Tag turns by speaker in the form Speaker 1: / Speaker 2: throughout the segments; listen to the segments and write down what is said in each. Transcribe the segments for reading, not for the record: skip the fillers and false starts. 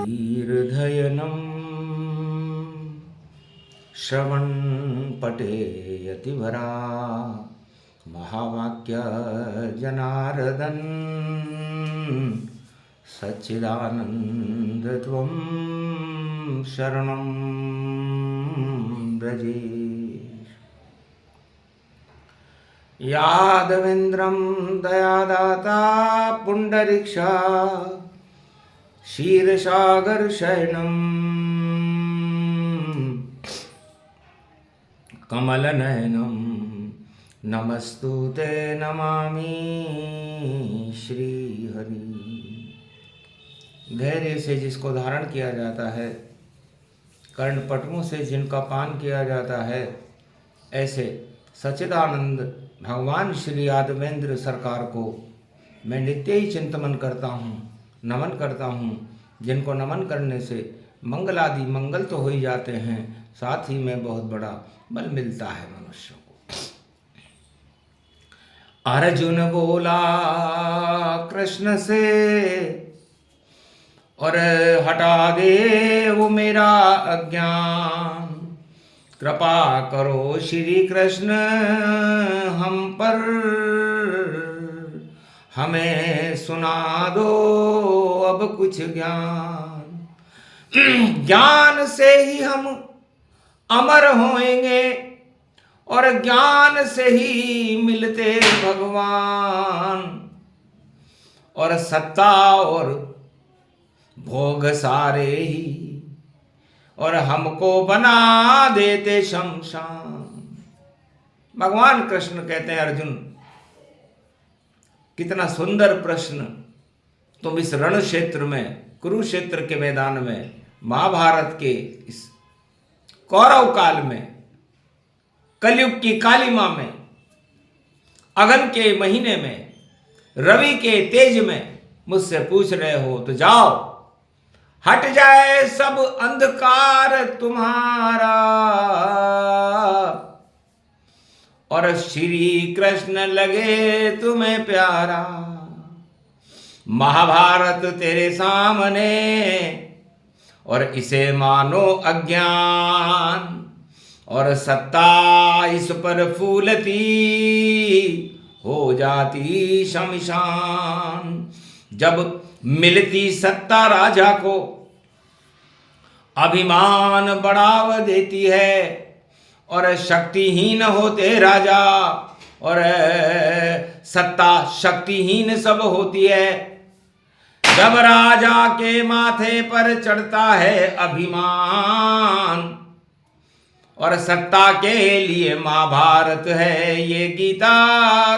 Speaker 1: धीर्धयनं श्रवणपटेयतिवरा महावाक्य जनार्दन सच्चिदानन्दत्वं शरणं व्रजे। यादवेन्द्रं दयादाता पुण्डरीक्षा क्षीरसागरशयनं कमलनयनं नमस्तुते नमामि श्रीहरि। धैर्य से जिसको धारण किया जाता है, कर्णपटुओं से जिनका पान किया जाता है, ऐसे सच्चिदानंद भगवान श्री यादवेंद्र सरकार को मैं नित्य ही चिंतन करता हूँ, नमन करता हूँ, जिनको नमन करने से मंगलादि मंगल तो हो ही जाते हैं, साथ ही में बहुत बड़ा बल मिलता है मनुष्य को। अर्जुन बोला कृष्ण से और हटा दे वो मेरा अज्ञान, कृपा करो श्री कृष्ण हम पर, हमें सुना दो अब कुछ ज्ञान। ज्ञान से ही हम अमर होएंगे और ज्ञान से ही मिलते भगवान, और सत्ता और भोग सारे ही और हमको बना देते शमशान। भगवान कृष्ण कहते हैं अर्जुन, कितना सुंदर प्रश्न। तुम इस रण क्षेत्र में, कुरुक्षेत्र के मैदान में, महाभारत के इस कौरव काल में, कलयुग की कालिमा में, अगन के महीने में, रवि के तेज में मुझसे पूछ रहे हो, तो जाओ हट जाए सब अंधकार तुम्हारा और श्री कृष्ण लगे तुम्हें प्यारा। महाभारत तेरे सामने और इसे मानो अज्ञान, और सत्ता इस पर फूलती हो जाती शमशान। जब मिलती सत्ता राजा को अभिमान बढ़ावा देती है, और शक्तिहीन होते राजा, और सत्ता शक्तिहीन सब होती है। जब राजा के माथे पर चढ़ता है अभिमान, और सत्ता के लिए महाभारत है ये गीता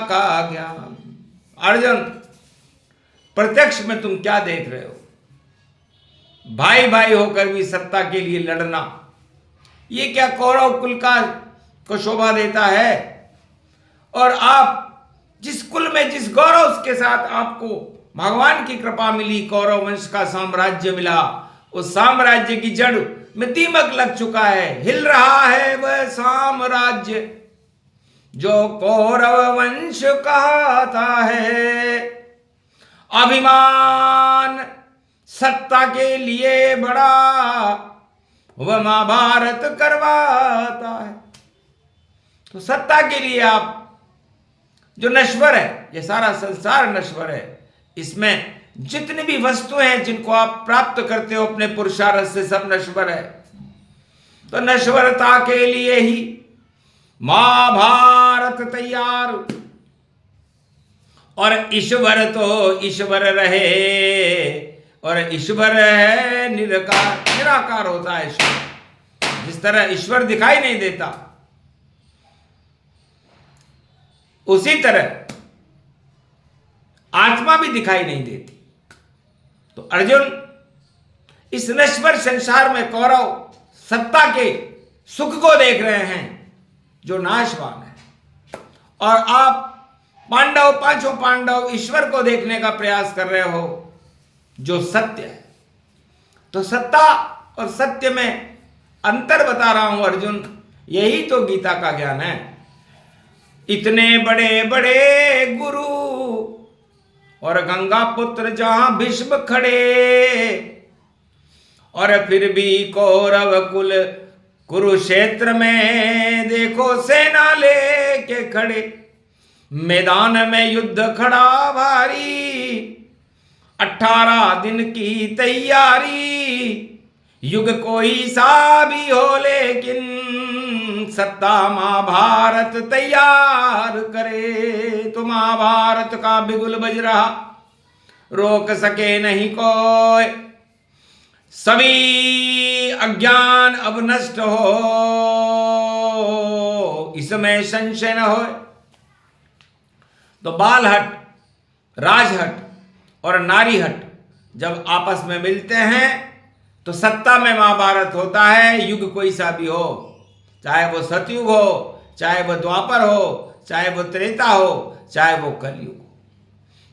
Speaker 1: का ज्ञान। अर्जुन, प्रत्यक्ष में तुम क्या देख रहे हो? भाई भाई होकर भी सत्ता के लिए लड़ना, ये क्या कौरव कुल का को शोभा देता है? और आप जिस कुल में, जिस गौरव के साथ आपको भगवान की कृपा मिली, कौरव वंश का साम्राज्य मिला, उस साम्राज्य की जड़ में दीमक लग चुका है, हिल रहा है वह साम्राज्य जो कौरव वंश कहता है। अभिमान सत्ता के लिए बड़ा वह महाभारत करवाता है। तो सत्ता के लिए आप, जो नश्वर है, ये सारा संसार नश्वर है, इसमें जितनी भी वस्तुएं हैं जिनको आप प्राप्त करते हो अपने पुरुषार्थ से, सब नश्वर है। तो नश्वरता के लिए ही महाभारत तैयार, और ईश्वर तो ईश्वर रहे, और ईश्वर है निराकार, निराकार होता है ईश्वर। जिस तरह ईश्वर दिखाई नहीं देता, उसी तरह आत्मा भी दिखाई नहीं देती। तो अर्जुन, इस नश्वर संसार में कौरव सत्ता के सुख को देख रहे हैं जो नाशवान है, और आप पांडव, पांचों पांडव ईश्वर को देखने का प्रयास कर रहे हो जो सत्य है। तो सत्ता और सत्य में अंतर बता रहा हूं अर्जुन, यही तो गीता का ज्ञान है। इतने बड़े बड़े गुरु और गंगा पुत्र जहां भीष्म खड़े, और फिर भी कौरव कुल कुरुक्षेत्र में देखो सेना लेके खड़े, मैदान में युद्ध खड़ा भारी, 18 दिन की तैयारी, युग कोई सा भी हो लेकिन सत्ता महाभारत तैयार करे। तो महाभारत का बिगुल बज रहा, रोक सके नहीं कोई, सभी अज्ञान अब नष्ट हो, इसमें संशय न हो। तो बालहट, राजहट और नारीहट जब आपस में मिलते हैं तो सत्ता में महाभारत होता है। युग कोई सा भी हो, चाहे वो सतयुग हो, चाहे वो द्वापर हो, चाहे वो त्रेता हो, चाहे वो कलयुग हो।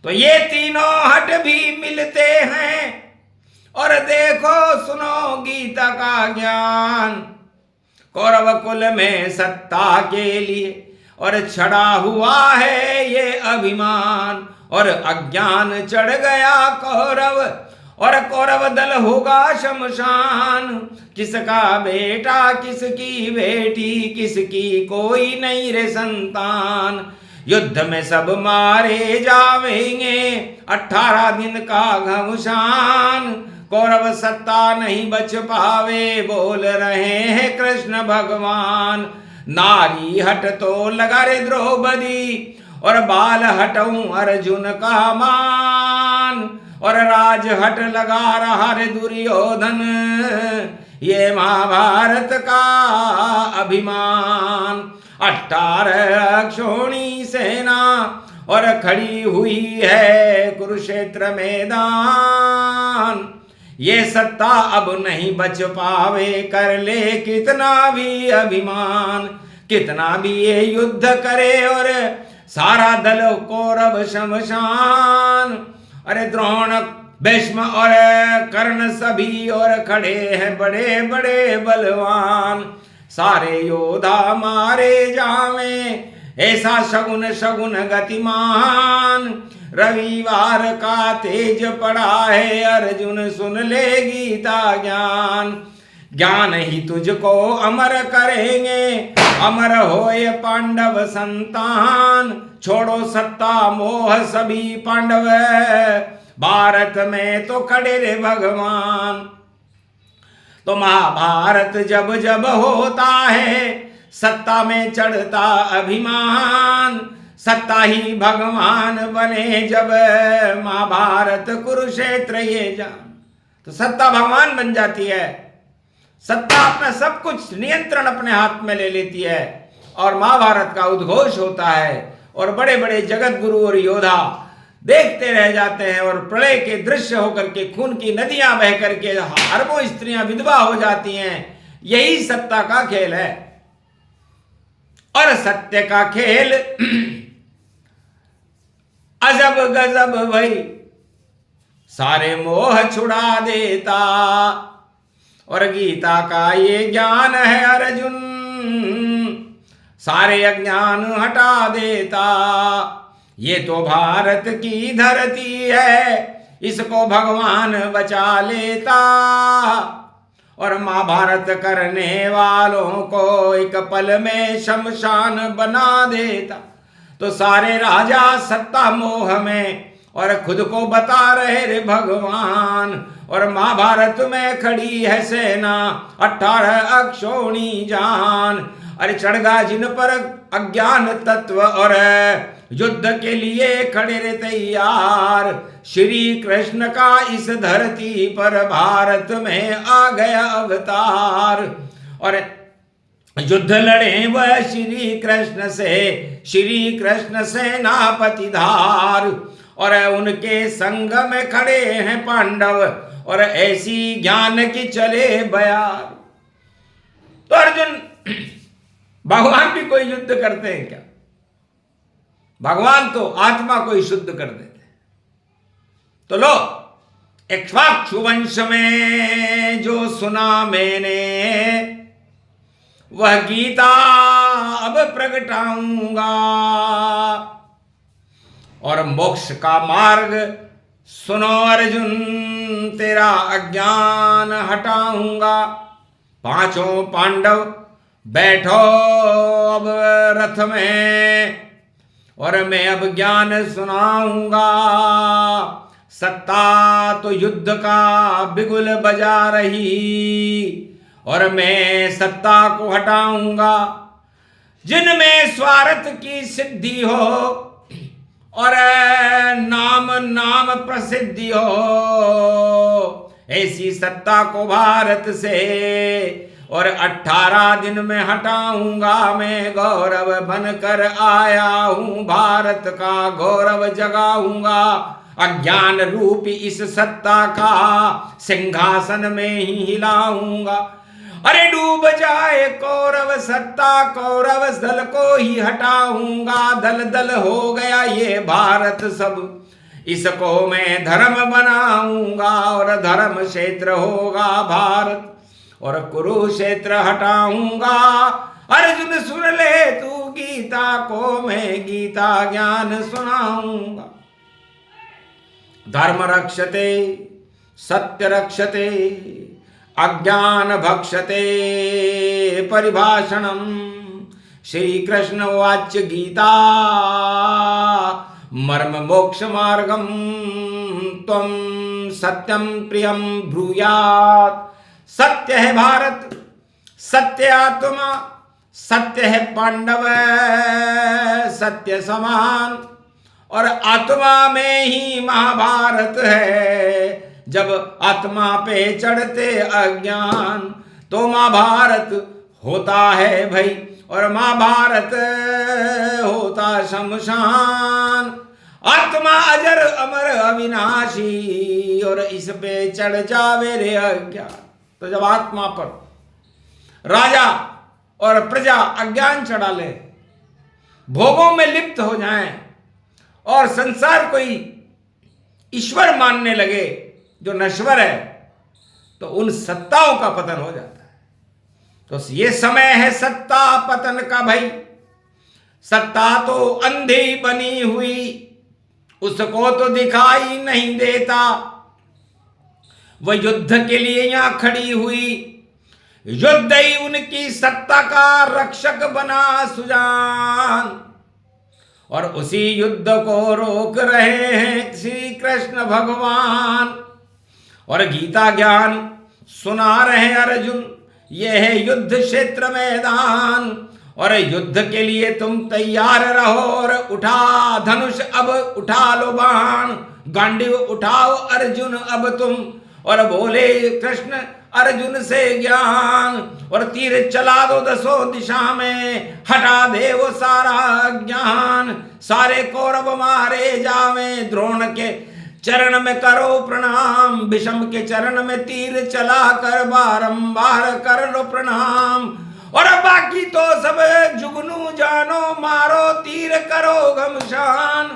Speaker 1: तो ये तीनों हट भी मिलते हैं। और देखो सुनो गीता का ज्ञान, कौरव कुल में सत्ता के लिए और छड़ा हुआ है ये अभिमान, और अज्ञान चढ़ गया कौरव, और कौरव दल होगा शमशान। किसका बेटा किसकी बेटी, किसकी कोई नहीं रे संतान, युद्ध में सब मारे जावेंगे, 18 दिन का घमसान। कौरव सत्ता नहीं बच पावे, बोल रहे हैं कृष्ण भगवान। नारी हट तो लगा रे द्रौपदी, और बाल हटऊं अर्जुन का मान, और राज हट लगा रहा रे दुर्योधन, ये महाभारत का अभिमान। 18 अक्षोणी सेना और खड़ी हुई है कुरुक्षेत्र मैदान, ये सत्ता अब नहीं बच पावे, कर ले कितना भी अभिमान, कितना भी ये युद्ध करे और सारा दल कौरव शमशान। अरे द्रोण, भीष्म और कर्ण सभी और खड़े हैं बड़े बड़े बलवान, सारे योद्धा मारे जावे, ऐसा शगुन शगुन गतिमान। रविवार का तेज पड़ा है, अर्जुन सुन ले गीता ज्ञान, ज्ञान ही तुझको अमर करेंगे, अमर होए पांडव संतान। छोड़ो सत्ता मोह सभी पांडव, भारत में तो खड़े रे भगवान। तो महाभारत जब जब होता है, सत्ता में चढ़ता अभिमान, सत्ता ही भगवान बने जब महाभारत कुरुक्षेत्र ये जान। तो सत्ता भगवान बन जाती है, सत्ता अपना सब कुछ नियंत्रण अपने हाथ में ले लेती है, और महाभारत का उद्घोष होता है, और बड़े बड़े जगत गुरु और योद्धा देखते रह जाते हैं, और प्रलय के दृश्य होकर के खून की नदियां बह करके अरबों स्त्रियां विधवा हो जाती हैं। यही सत्ता का खेल है, और सत्य का खेल अजब गजब भाई, सारे मोह छुड़ा देता, और गीता का ये ज्ञान है अर्जुन, सारे अज्ञान हटा देता। ये तो भारत की धरती है, इसको भगवान बचा लेता, और महाभारत करने वालों को एक पल में शमशान बना देता। तो सारे राजा सत्ता मोह में और खुद को बता रहे रे भगवान, और महाभारत में खड़ी है सेना 18 अक्षोणी जान। अरे चढ़गा जिन पर अज्ञान तत्व, और युद्ध के लिए खड़े रे तैयार। श्री कृष्ण का इस धरती पर भारत में आ गया अवतार, और युद्ध लड़े वह श्री कृष्ण से, श्री कृष्ण सेनापति धार, और उनके संग में खड़े हैं पांडव, और ऐसी ज्ञान की चले बयार। तो अर्जुन, भगवान भी कोई युद्ध करते हैं क्या? भगवान तो आत्मा को ही शुद्ध कर देते हैं। तो लो, इक्ष्वाकु वंश में जो सुना मैंने, वह गीता अब प्रगटाऊंगा, और मोक्ष का मार्ग सुनो अर्जुन, तेरा अज्ञान हटाऊंगा। पांचों पांडव बैठो अब रथ में, और मैं अब ज्ञान सुनाऊंगा। सत्ता तो युद्ध का बिगुल बजा रही, और मैं सत्ता को हटाऊंगा। जिनमें स्वार्थ की सिद्धि हो और नाम नाम प्रसिद्धि हो, ऐसी सत्ता को भारत से और 18 दिन में हटाऊंगा। मैं गौरव बनकर आया हूं, भारत का गौरव जगाऊंगा। अज्ञान रूपी इस सत्ता का सिंहासन में ही हिलाऊंगा। अरे डूब जाए कौरव सत्ता, कौरव दल को ही हटाऊंगा। दल दल हो गया ये भारत सब, इसको मैं धर्म बनाऊंगा। और धर्म क्षेत्र होगा भारत, और कुरुक्षेत्र हटाऊंगा। अर्जुन सुन ले तू गीता को, मैं गीता ज्ञान सुनाऊंगा। धर्म रक्षते सत्य रक्षते, अज्ञान भक्षते परिभाषणम। श्री कृष्ण वाच्य गीता मर्म मोक्ष मार्गम, त्वं सत्यम प्रियम ब्रूयात्। सत्य है भारत, सत्य आत्मा, सत्य है पांडव, सत्य समान, और आत्मा में ही महाभारत है। जब आत्मा पे चढ़ते अज्ञान तो महाभारत होता है भाई, और महाभारत होता शमशान। आत्मा अजर अमर अविनाशी, और इस पे चढ़ जावे रे अज्ञान। तो जब आत्मा पर राजा और प्रजा अज्ञान चढ़ा ले, भोगों में लिप्त हो जाएं, और संसार कोई ईश्वर मानने लगे जो नश्वर है, तो उन सत्ताओं का पतन हो जाता है। तो ये समय है सत्ता पतन का भाई। सत्ता तो अंधी बनी हुई, उसको तो दिखाई नहीं देता। वह युद्ध के लिए यहां खड़ी हुई, युद्ध ही उनकी सत्ता का रक्षक बना सुजान। और उसी युद्ध को रोक रहे हैं श्री कृष्ण भगवान। और गीता ज्ञान सुना रहे अर्जुन, यह है युद्ध क्षेत्र मैदान। और युद्ध के लिए तुम तैयार रहो, और उठा धनुष अब उठा लो बाण, गांडीव उठाओ अर्जुन अब तुम। और बोले कृष्ण अर्जुन से ज्ञान, और तीर चला दो दसों दिशा में, हटा दे वो सारा ज्ञान। सारे कौरव मारे जावे, द्रोण के चरण में करो प्रणाम, भीष्म के चरण में तीर चला कर बारंबार कर लो प्रणाम। और बाकी तो सब जुगनू जानो, मारो तीर करो घमसान।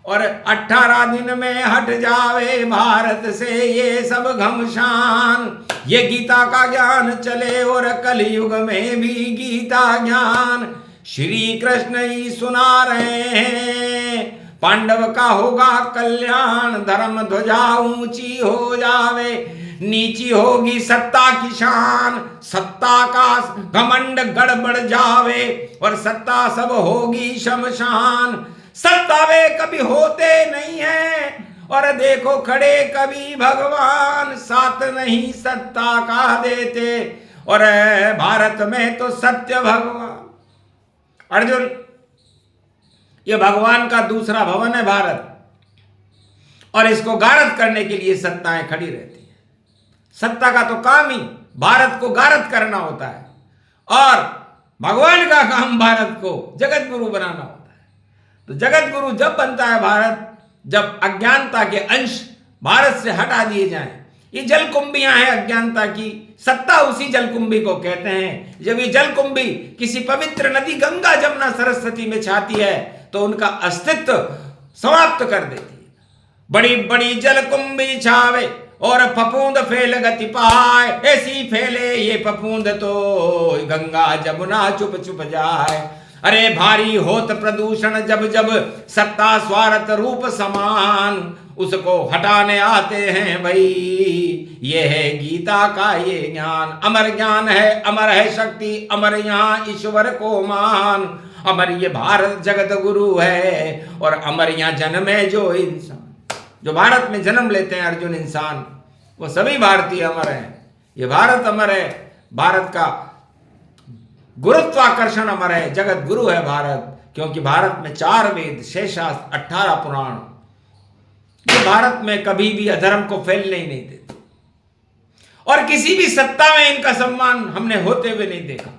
Speaker 1: और 18 दिन में हट जावे भारत से ये सब घमसान। ये गीता का ज्ञान चले, और कलयुग में भी गीता ज्ञान श्री कृष्ण ही सुना रहे हैं। पांडव का होगा कल्याण, धर्म ध्वजा ऊंची हो जावे, नीची होगी सत्ता की शान। सत्ता का घमंड गड़बड़ जावे, और सत्ता सब होगी शमशान। सत्ता वे कभी होते नहीं है, और देखो खड़े कभी भगवान, साथ नहीं सत्ता का देते। और भारत में तो सत्य भगवान। अर्जुन, ये भगवान का दूसरा भवन है भारत, और इसको गारद करने के लिए सत्ताएं खड़ी रहती हैं। सत्ता का तो काम ही भारत को गारद करना होता है, और भगवान का काम भारत को जगत गुरु बनाना होता है। तो जगत गुरु जब बनता है भारत, जब अज्ञानता के अंश भारत से हटा दिए जाएं। ये जलकुंभियां हैं अज्ञानता की, सत्ता उसी जलकुंभी को कहते हैं। जब ये जलकुंभी किसी पवित्र नदी गंगा जमुना सरस्वती में छाती है, तो उनका अस्तित्व समाप्त कर देती है। बड़ी बड़ी जलकुंभी छावे, और फफूंद फैल गति पाए, ऐसी फैले ये फफूंद तो गंगा जमुना चुप चुप जाए। अरे भारी होत प्रदूषण जब जब सत्ता स्वार्थ रूप समान, उसको हटाने आते हैं भाई। ये है गीता का ये ज्ञान, अमर ज्ञान है, अमर है शक्ति, अमर यहाँ ईश्वर को मान। अमर ये भारत जगत गुरु है, और अमर यहाँ जन्मे जो इंसान, जो भारत में जन्म लेते हैं अर्जुन इंसान, वो सभी भारतीय अमर हैं। ये भारत अमर है, भारत का गुरुत्वाकर्षण अमर है, जगत गुरु है भारत, क्योंकि भारत में 4 वेद, 6 शास्त्र, 18 पुराण, ये भारत में कभी भी अधर्म को फैलने ही नहीं देते, और किसी भी सत्ता में इनका सम्मान हमने होते हुए नहीं देखा।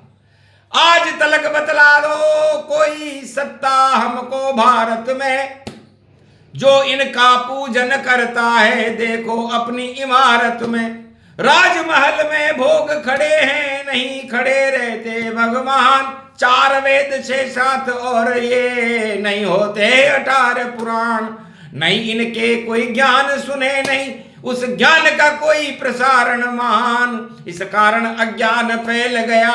Speaker 1: आज तलक बतला दो कोई सत्ता हमको भारत में, जो इनका पूजन करता है देखो अपनी इमारत में। राजमहल में भोग खड़े हैं, नहीं खड़े रहते भगवान। 4 वेद 6 शास्त्र और ये नहीं होते 18 पुराण। नहीं इनके कोई ज्ञान सुने, नहीं उस ज्ञान का कोई प्रसारण मान। इस कारण अज्ञान फैल गया,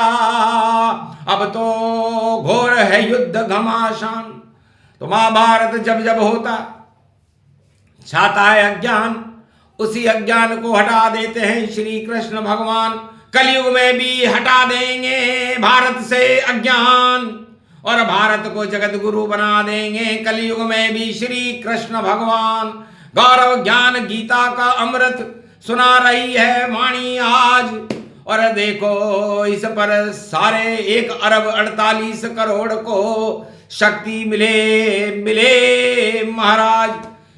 Speaker 1: अब तो घोर है युद्ध घमासान। तो महाभारत जब जब होता छाता है अज्ञान, उसी अज्ञान को हटा देते हैं श्री कृष्ण भगवान। कलयुग में भी हटा देंगे भारत से अज्ञान, और भारत को जगत गुरु बना देंगे कलयुग में भी श्री कृष्ण भगवान। गौरव ज्ञान गीता का अमृत सुना रही है वाणी आज, और देखो इस पर सारे 1 अरब 48 करोड़ को शक्ति मिले महाराज।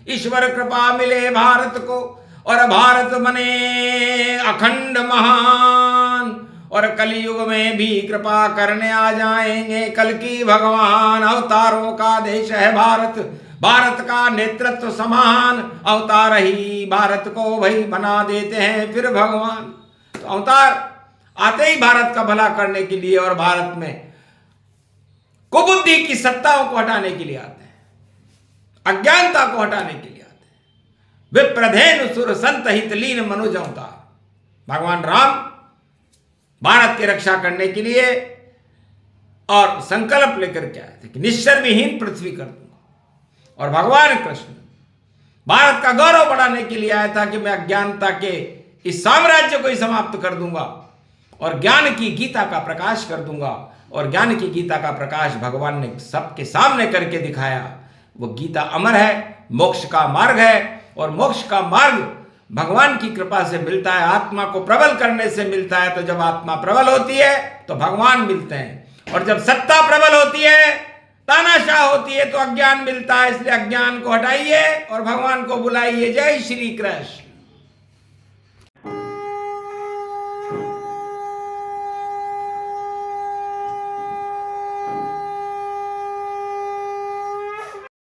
Speaker 1: ईश्वर कृपा मिले भारत को, और भारत बने अखंड महान। और कलयुग में भी कृपा करने आ जाएंगे कल की भगवान। अवतारों का देश है भारत, भारत का नेतृत्व समान। अवतार ही भारत को भाई बना देते हैं फिर भगवान। तो अवतार आते ही भारत का भला करने के लिए, और भारत में कुबुद्धि की सत्ताओं को हटाने के लिए आते हैं, अज्ञानता को हटाने के लिए आते हैं। विप्रधेनु सुर संत हित लीन मनुज अवतार। भगवान राम भारत की रक्षा करने के लिए और संकल्प लेकर के आए थे कि निश्चर विहीन पृथ्वी कर दूंगा। और भगवान कृष्ण भारत का गौरव बढ़ाने के लिए आया था कि मैं अज्ञानता के इस साम्राज्य को ही समाप्त कर दूंगा और ज्ञान की गीता का प्रकाश कर दूंगा। और ज्ञान की गीता का प्रकाश भगवान ने सबके सामने करके दिखाया। वो गीता अमर है, मोक्ष का मार्ग है, और मोक्ष का मार्ग भगवान की कृपा से मिलता है, आत्मा को प्रबल करने से मिलता है। तो जब आत्मा प्रबल होती है तो भगवान मिलते हैं, और जब सत्ता प्रबल होती है, तानाशाह होती है, तो अज्ञान मिलता है। इसलिए अज्ञान को हटाइए और भगवान को बुलाइए। जय श्री कृष्ण।